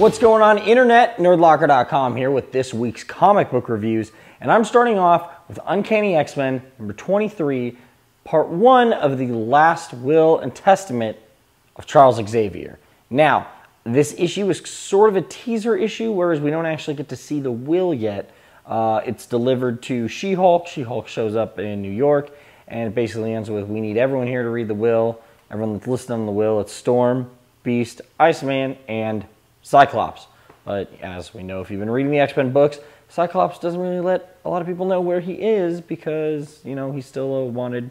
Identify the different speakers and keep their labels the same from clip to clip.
Speaker 1: What's going on, Internet? nerdlocker.com here with this week's comic book reviews, and I'm starting off with Uncanny X-Men number 23, part 1 of the last will and testament of Charles Xavier. Now, this issue is sort of a teaser issue, whereas we don't actually get to see the will yet. It's delivered to She-Hulk. She-Hulk shows up in New York, and it basically ends with, we need everyone here to read the will. Everyone that's listed on the will, it's Storm, Beast, Iceman, and Cyclops. But as we know, if you've been reading the X-Men books, Cyclops doesn't really let a lot of people know where he is because, you know, he's still a wanted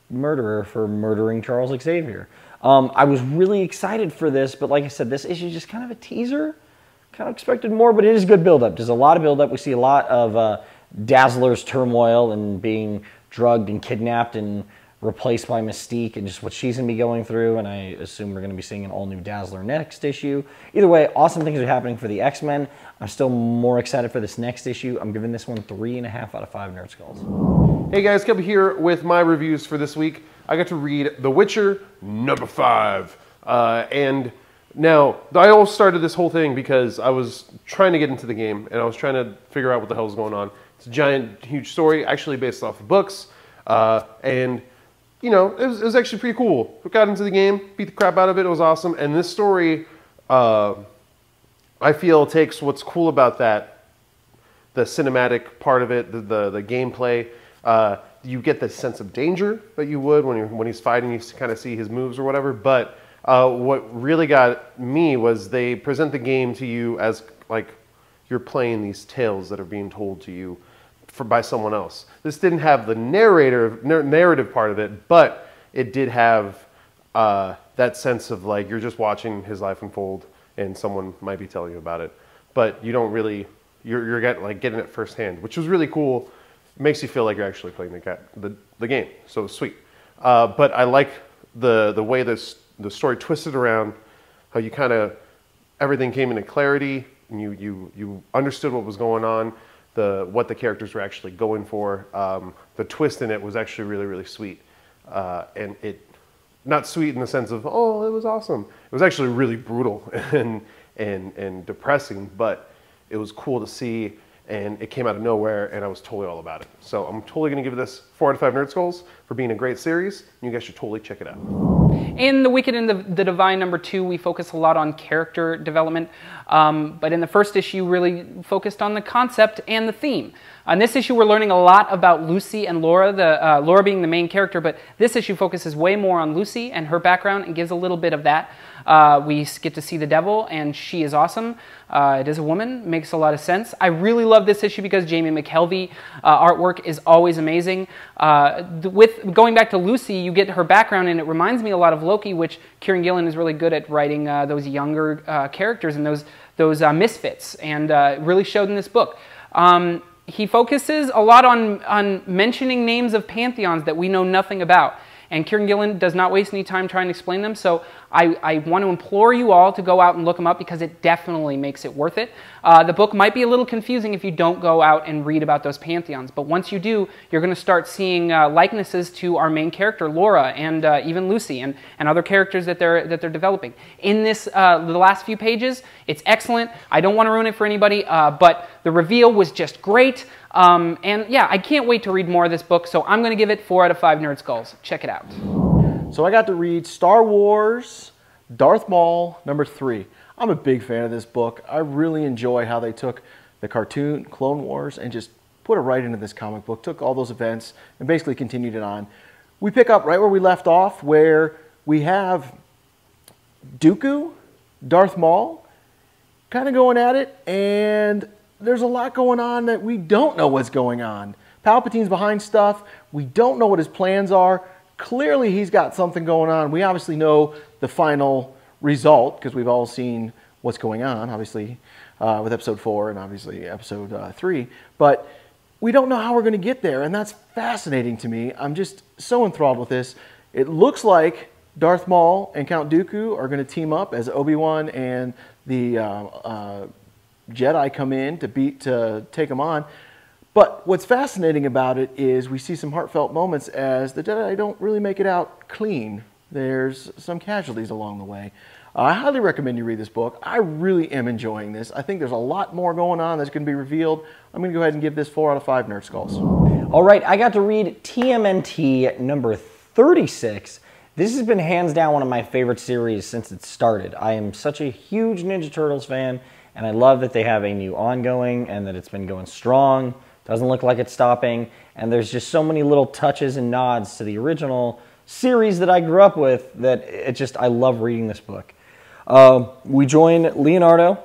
Speaker 1: murderer for murdering Charles Xavier. I was really excited for this, but like I said, this issue is just kind of a teaser. Kind of expected more, but it is good build-up. There's a lot of build-up. We see a lot of Dazzler's turmoil and being drugged and kidnapped and replaced by Mystique and just what she's going to be going through, and I assume we're going to be seeing an all-new Dazzler next issue. Either way, awesome things are happening for the X-Men. I'm still more excited for this next issue. I'm giving this one 3.5 out of 5 Nerd Skulls.
Speaker 2: Hey guys, Kevin here with my reviews for this week. I got to read The Witcher number 5. And now, I all started this whole thing because I was trying to get into the game, and I was trying to figure out what the hell was going on. It's a giant, huge story, actually based off of books, and you know, it was actually pretty cool. We got into the game, beat the crap out of it, it was awesome. And this story, I feel, takes what's cool about that, the cinematic part of it, the gameplay. You get the sense of danger that you would when he's fighting, you kind of see his moves or whatever. But what really got me was they present the game to you as like you're playing these tales that are being told to you by someone else. This didn't have the narrative part of it, but it did have that sense of like you're just watching his life unfold and someone might be telling you about it, but you don't really, you're getting it firsthand, which was really cool. It makes you feel like you're actually playing the game, so it's sweet. But I like the way the story twisted around, how you kind of, everything came into clarity and you understood what was going on. What the characters were actually going for. The twist in it was actually really, really sweet. And not sweet in the sense of, oh, it was awesome. It was actually really brutal and depressing, but it was cool to see, and it came out of nowhere, and I was totally all about it. So I'm totally gonna give this 4 out of 5 Nerd Skulls for being a great series. You guys should totally check it out.
Speaker 3: In The Wicked and the Divine number 2, we focus a lot on character development, but in the first issue, really focused on the concept and the theme. On this issue, we're learning a lot about Lucy and Laura, Laura being the main character, but this issue focuses way more on Lucy and her background and gives a little bit of that. We get to see the devil, and she is awesome. It is a woman, makes a lot of sense. I really love this issue because Jamie McKelvey artwork is always amazing. With going back to Lucy, you get her background, and it reminds me a lot of Loki, which Kieran Gillen is really good at writing those younger characters and those misfits, and really showed in this book. He focuses a lot on mentioning names of pantheons that we know nothing about. And Kieran Gillen does not waste any time trying to explain them, so I want to implore you all to go out and look them up because it definitely makes it worth it. The book might be a little confusing if you don't go out and read about those pantheons, but once you do, you're going to start seeing likenesses to our main character, Laura, and even Lucy, and other characters that they're developing. In this, the last few pages, it's excellent. I don't want to ruin it for anybody, but the reveal was just great. And yeah, I can't wait to read more of this book, so I'm going to give it 4 out of 5 Nerd Skulls. Check it out.
Speaker 4: So I got to read Star Wars Darth Maul number 3. I'm a big fan of this book. I really enjoy how they took the cartoon Clone Wars and just put it right into this comic book, took all those events and basically continued it on. We pick up right where we left off, where we have Dooku, Darth Maul, kind of going at it, and there's a lot going on that we don't know what's going on. Palpatine's behind stuff. We don't know what his plans are. Clearly, he's got something going on. We obviously know the final result because we've all seen what's going on, obviously, with episode 4 and obviously episode 3. But we don't know how we're going to get there, and that's fascinating to me. I'm just so enthralled with this. It looks like Darth Maul and Count Dooku are going to team up as Obi-Wan and the Jedi come in to take them on. But what's fascinating about it is we see some heartfelt moments as the Jedi don't really make it out clean there's some casualties along the way. I highly recommend you read this book. I really am enjoying this. I think there's a lot more going on that's going to be revealed. I'm going to go ahead and give this 4 out of 5 Nerd Skulls.
Speaker 1: All right, I got to read TMNT number 36. This has been hands down one of my favorite series since it started. I am such a huge Ninja Turtles fan, and I love that they have a new ongoing and that it's been going strong. Doesn't look like it's stopping, and there's just so many little touches and nods to the original series that I grew up with that I love reading this book. We join Leonardo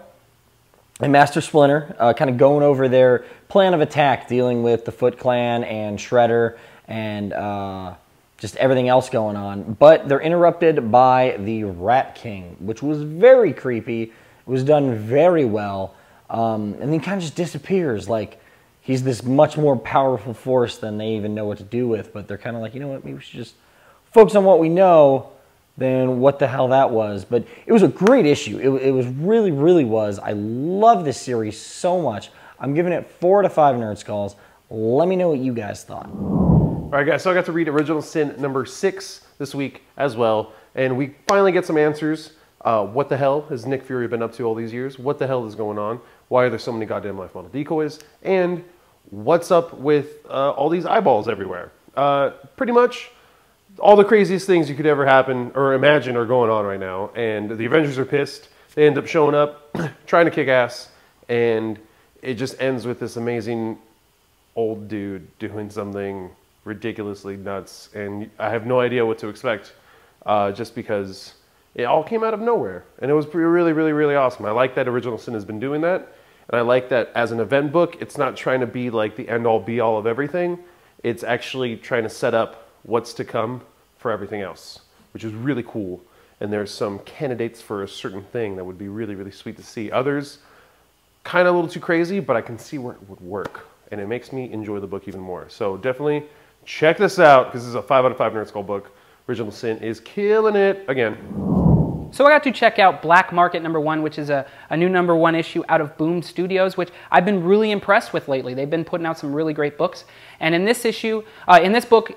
Speaker 1: and Master Splinter, kind of going over their plan of attack, dealing with the Foot Clan and Shredder and just everything else going on. But they're interrupted by the Rat King, which was very creepy. It was done very well. And then he kind of just disappears. Like, he's this much more powerful force than they even know what to do with. But they're kind of like, you know what, maybe we should just focus on what we know than what the hell that was. But it was a great issue. It was really, really was. I love this series so much. I'm giving it 4 out of 5 Nerd Skulls. Let me know what you guys thought.
Speaker 2: All right, guys, so I got to read Original Sin number 6 this week as well, and we finally get some answers. What the hell has Nick Fury been up to all these years? What the hell is going on? Why are there so many goddamn life model decoys? And what's up with all these eyeballs everywhere? Pretty much all the craziest things you could ever happen or imagine are going on right now, and the Avengers are pissed. They end up showing up, trying to kick ass, and it just ends with this amazing old dude doing something ridiculously nuts, and I have no idea what to expect, just because it all came out of nowhere, and it was really, really, really awesome. I like that Original Sin has been doing that, and I like that as an event book, it's not trying to be like the end-all, be-all of everything. It's actually trying to set up what's to come for everything else, which is really cool. And there's some candidates for a certain thing that would be really, really sweet to see. Others, kind of a little too crazy, but I can see where it would work. And it makes me enjoy the book even more. So definitely check this out, because this is a 5 out of 5 Nerd Skull book. Original Sin is killing it again.
Speaker 3: So I got to check out Black Market number 1, which is a new number 1 issue out of Boom Studios, which I've been really impressed with lately. They've been putting out some really great books. And in this issue, in this book,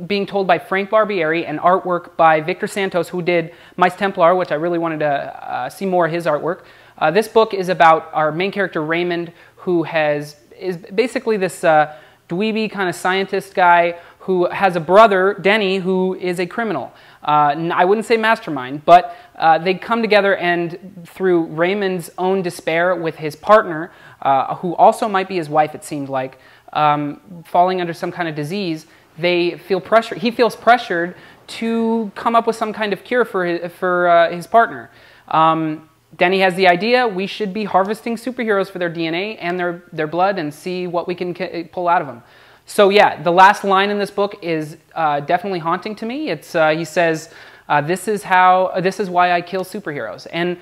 Speaker 3: being told by Frank Barbieri and artwork by Victor Santos, who did Mice Templar, which I really wanted to see more of his artwork. This book is about our main character, Raymond, who is basically this dweeby kind of scientist guy who has a brother, Denny, who is a criminal. I wouldn't say mastermind, but they come together, and through Raymond's own despair with his partner, who also might be his wife, it seemed like, falling under some kind of disease, they feel pressure. He feels pressured to come up with some kind of cure for his partner. Denny has the idea, we should be harvesting superheroes for their DNA and their blood and see what we can pull out of them. So yeah, the last line in this book is definitely haunting to me. It's he says, "This is why I kill superheroes," and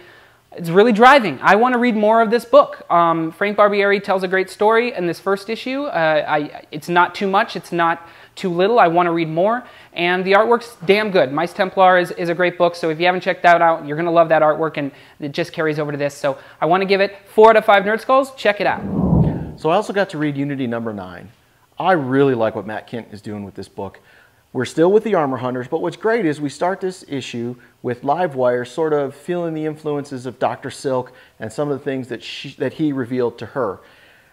Speaker 3: it's really driving. I want to read more of this book. Frank Barbieri tells a great story in this first issue. It's not too much. It's not too little. I want to read more, and the artwork's damn good. Mice Templar is a great book, so if you haven't checked that out, you're going to love that artwork, and it just carries over to this. So I want to give it 4 out of 5 Nerd Skulls. Check it out.
Speaker 4: So I also got to read Unity number 9. I really like what Matt Kindt is doing with this book. We're still with the Armor Hunters, but what's great is we start this issue with Livewire sort of feeling the influences of Dr. Silk and some of the things that he revealed to her.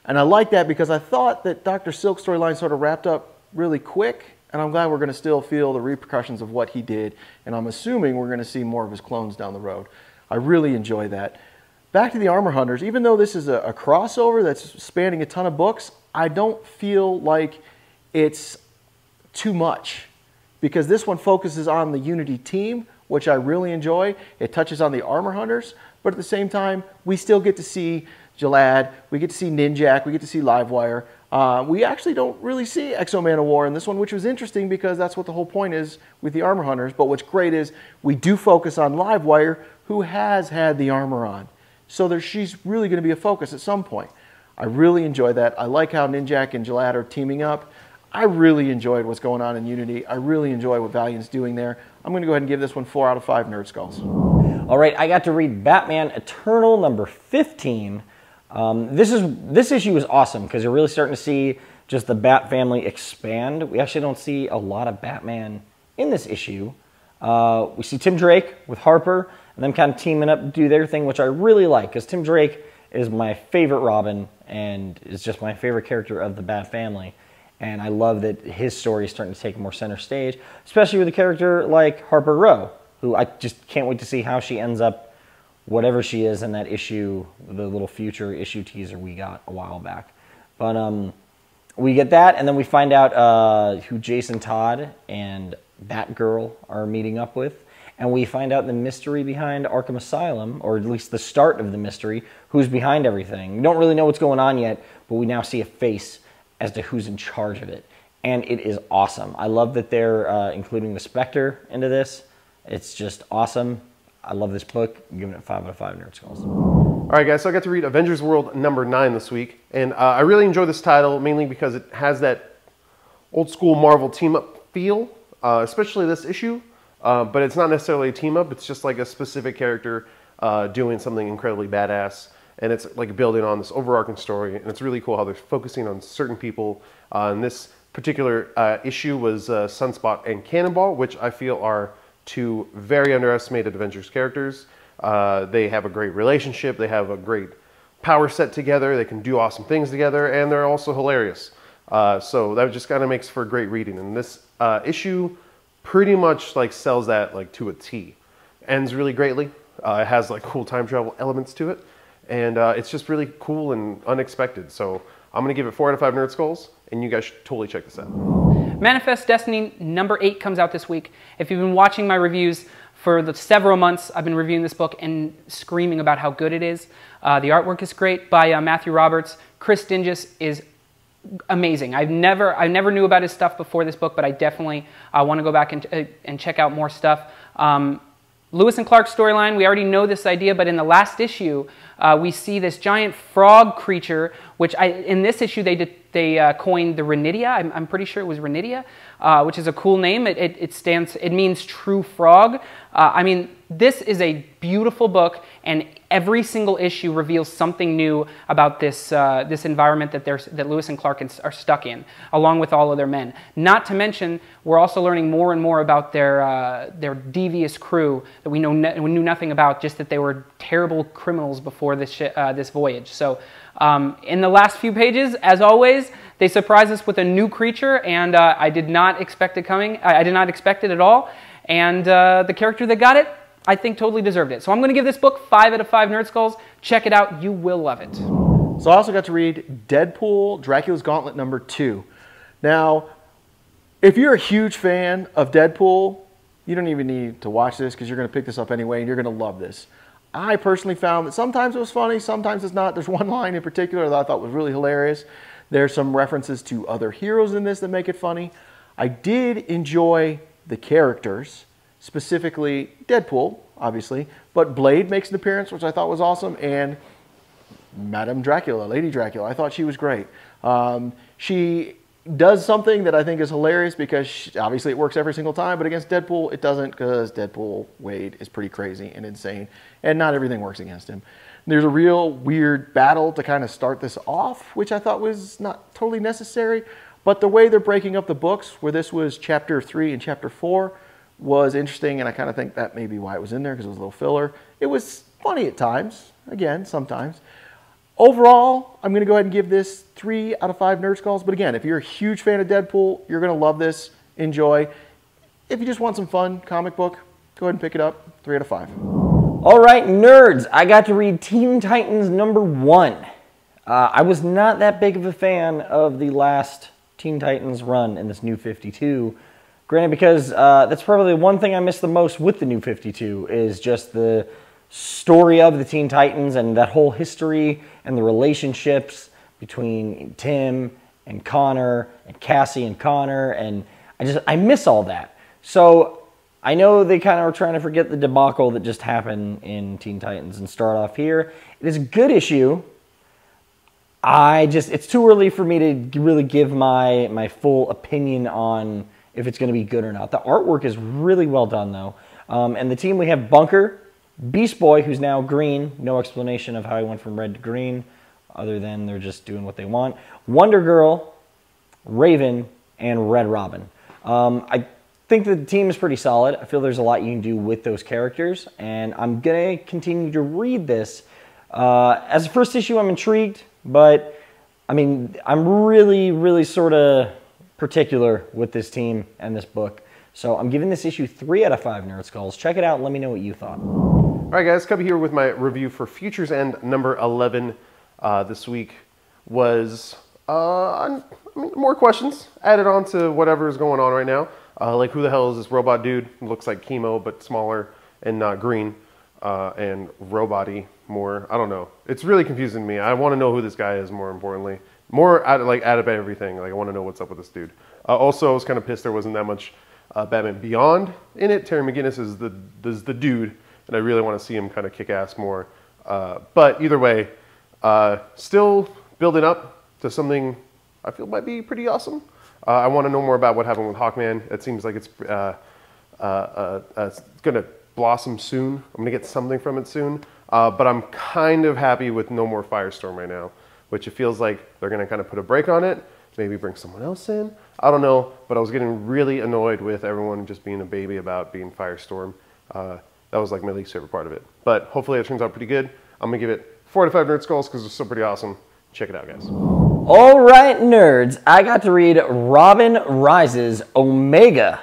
Speaker 4: And I like that because I thought that Dr. Silk's storyline sort of wrapped up really quick, and I'm glad we're going to still feel the repercussions of what he did, and I'm assuming we're going to see more of his clones down the road. I really enjoy that. Back to the Armor Hunters, even though this is a crossover that's spanning a ton of books, I don't feel like it's too much, because this one focuses on the Unity team, which I really enjoy. It touches on the Armor Hunters, but at the same time, we still get to see Jalad, we get to see Ninjak, we get to see Livewire. We actually don't really see Exo-Man of War in this one, which was interesting because that's what the whole point is with the Armor Hunters. But what's great is we do focus on Livewire, who has had the armor on. So she's really going to be a focus at some point. I really enjoy that. I like how Ninjak and Jalad are teaming up. I really enjoyed what's going on in Unity. I really enjoy what Valiant's doing there. I'm going to go ahead and give this one 4 out of 5 Nerd Skulls.
Speaker 1: All right, I got to read Batman Eternal number 15. This issue is awesome because you're really starting to see just the Bat family expand. We actually don't see a lot of Batman in this issue. We see Tim Drake with Harper, and them kind of teaming up to do their thing, which I really like, because Tim Drake is my favorite Robin, and is just my favorite character of the Bat family. And I love that his story is starting to take more center stage, especially with a character like Harper Row, who I just can't wait to see how she ends up, whatever she is in that issue, the little future issue teaser we got a while back. But we get that, and then we find out who Jason Todd and Batgirl are meeting up with. And we find out the mystery behind Arkham Asylum, or at least the start of the mystery, who's behind everything. We don't really know what's going on yet, but we now see a face as to who's in charge of it. And it is awesome. I love that they're including the Spectre into this. It's just awesome. I love this book. I'm giving it 5 out of 5 Nerd Skulls.
Speaker 2: All right, guys, so I got to read Avengers World number 9 this week. And I really enjoy this title, mainly because it has that old school Marvel team-up feel, especially this issue. But it's not necessarily a team-up. It's just like a specific character doing something incredibly badass. And it's like building on this overarching story. And it's really cool how they're focusing on certain people. And this particular issue was Sunspot and Cannonball, which I feel are two very underestimated Avengers characters. They have a great relationship. They have a great power set together. They can do awesome things together. And they're also hilarious. So that just kind of makes for great reading. And this issue pretty much like sells that like to a T. Ends really greatly. It has like cool time travel elements to it. And it's just really cool and unexpected. So I'm going to give it 4 out of 5 Nerd Skulls. And you guys should totally check this out.
Speaker 3: Manifest Destiny number 8 comes out this week. If you've been watching my reviews for the several months, I've been reviewing this book and screaming about how good it is. The artwork is great by Matthew Roberts. Chris Dingus is amazing. I never knew about his stuff before this book, but I definitely want to go back and check out more stuff. Lewis and Clark's storyline, we already know this idea, but in the last issue, we see this giant frog creature, which in this issue they coined the Renidia. I'm pretty sure it was Renidia, which is a cool name. It means true frog. I mean, this is a beautiful book, and every single issue reveals something new about this this environment that Lewis and Clark are stuck in, along with all of their men. Not to mention, we're also learning more and more about their devious crew that we knew nothing about, just that they were terrible criminals before this voyage. So in the last few pages, as always, they surprise us with a new creature, and I did not expect it coming. I did not expect it at all, and the character that got it, I think, totally deserved it. So I'm going to give this book 5 out of 5 Nerd Skulls. Check it out. You will love it.
Speaker 4: So I also got to read Deadpool Dracula's Gauntlet number 2. Now, if you're a huge fan of Deadpool, you don't even need to watch this because you're going to pick this up anyway, and you're going to love this. I personally found that sometimes it was funny, sometimes it's not. There's one line in particular that I thought was really hilarious. There's some references to other heroes in this that make it funny. I did enjoy the characters, specifically Deadpool, obviously, but Blade makes an appearance, which I thought was awesome, and Madame Dracula, Lady Dracula, I thought she was great. She does something that I think is hilarious because obviously it works every single time, but against Deadpool it doesn't, because Deadpool, Wade, is pretty crazy and insane, and not everything works against him. There's a real weird battle to kind of start this off, which I thought was not totally necessary, but the way they're breaking up the books, where this was chapter 3 and chapter 4, was interesting, and I kind of think that may be why it was in there, because it was a little filler. It was funny at times, again, sometimes. Overall, I'm going to go ahead and give this 3 out of 5 Nerd Skulls, but again, if you're a huge fan of Deadpool, you're going to love this, enjoy. If you just want some fun comic book, go ahead and pick it up, 3 out of 5.
Speaker 1: All right, nerds, I got to read Teen Titans number 1. I was not that big of a fan of the last Teen Titans run in this New 52. Granted, because that's probably the one thing I miss the most with the New 52 is just the story of the Teen Titans and that whole history and the relationships between Tim and Connor and Cassie and Connor, and I miss all that. So I know they kind of are trying to forget the debacle that just happened in Teen Titans and start off here. It is a good issue. It's too early for me to really give my full opinion on if it's going to be good or not. The artwork is really well done, though. And the team, we have Bunker, Beast Boy, who's now green. No explanation of how he went from red to green, other than they're just doing what they want. Wonder Girl, Raven, and Red Robin. think that the team is pretty solid. I feel there's a lot you can do with those characters, and I'm going to continue to read this. As a first issue, I'm intrigued, but I mean, I'm really sort of particular with this team and this book. So I'm giving this issue 3 out of 5 Nerd Skulls. Check it out and let me know what you thought.
Speaker 2: All right, guys, coming here with my review for Futures End number 11 this week was more questions added on to whatever is going on right now. Like, who the hell is this robot dude? Looks like Chemo, but smaller and not green, and robot-y more. I don't know. It's really confusing me. I want to know who this guy is, more importantly. More out of everything. Like, I want to know what's up with this dude. Also, I was kind of pissed there wasn't that much Batman Beyond in it. Terry McGinnis is the dude, and I really want to see him kind of kick ass more. But either way, still building up to something I feel might be pretty awesome. I want to know more about what happened with Hawkman. It seems like it's going to blossom soon. I'm going to get something from it soon. But I'm kind of happy with no more Firestorm right now, which it feels like they're going to kind of put a break on it, maybe bring someone else in. I don't know, but I was getting really annoyed with everyone just being a baby about being Firestorm. That was like my least favorite part of it. But hopefully it turns out pretty good. I'm going to give it 4 out of 5 Nerd Skulls because it's still pretty awesome. Check it out, guys.
Speaker 1: All right, nerds. I got to read Robin Rises Omega.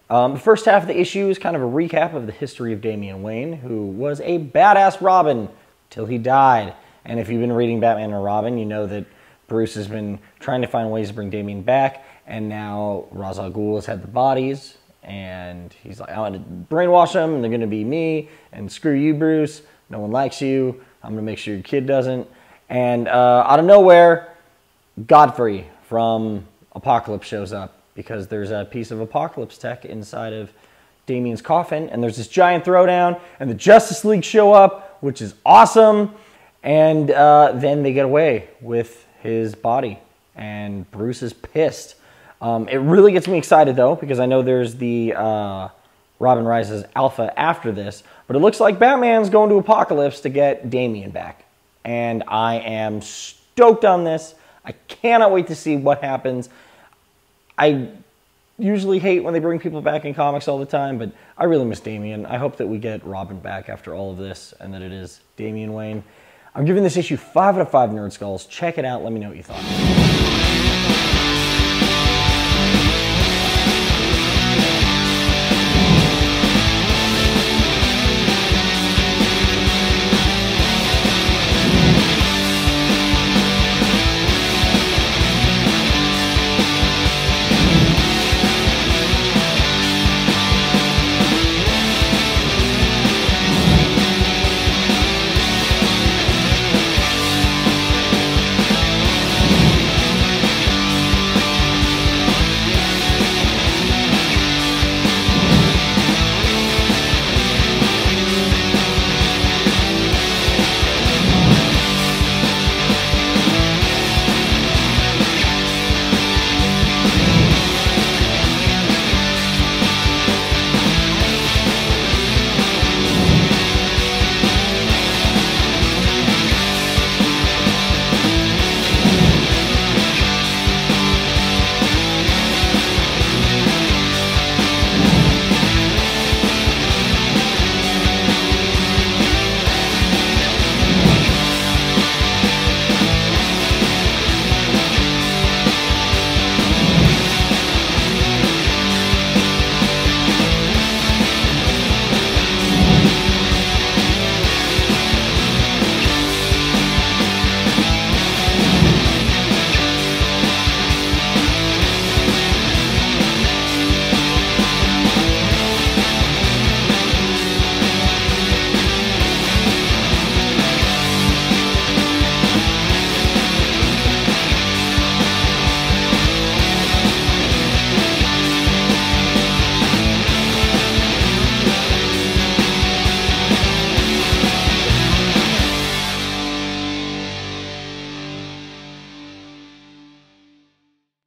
Speaker 1: The first half of the issue is kind of a recap of the history of Damian Wayne, who was a badass Robin till he died. And if you've been reading Batman and Robin, you know that Bruce has been trying to find ways to bring Damian back, and now Ra's al Ghul has had the bodies, and he's like, I'm going to brainwash them, and they're going to be me, and screw you, Bruce. No one likes you. I'm going to make sure your kid doesn't. And out of nowhere, Godfrey from Apocalypse shows up because there's a piece of Apocalypse tech inside of Damian's coffin, and there's this giant throwdown, and the Justice League show up, which is awesome, and then they get away with his body, and Bruce is pissed. It really gets me excited, though, because I know there's the Robin Rises Alpha after this, but it looks like Batman's going to Apocalypse to get Damian back, and I am stoked on this. I cannot wait to see what happens. I usually hate when they bring people back in comics all the time, but I really miss Damian. I hope that we get Robin back after all of this and that it is Damian Wayne. I'm giving this issue 5 out of 5 Nerd Skulls. Check it out. Let me know what you thought.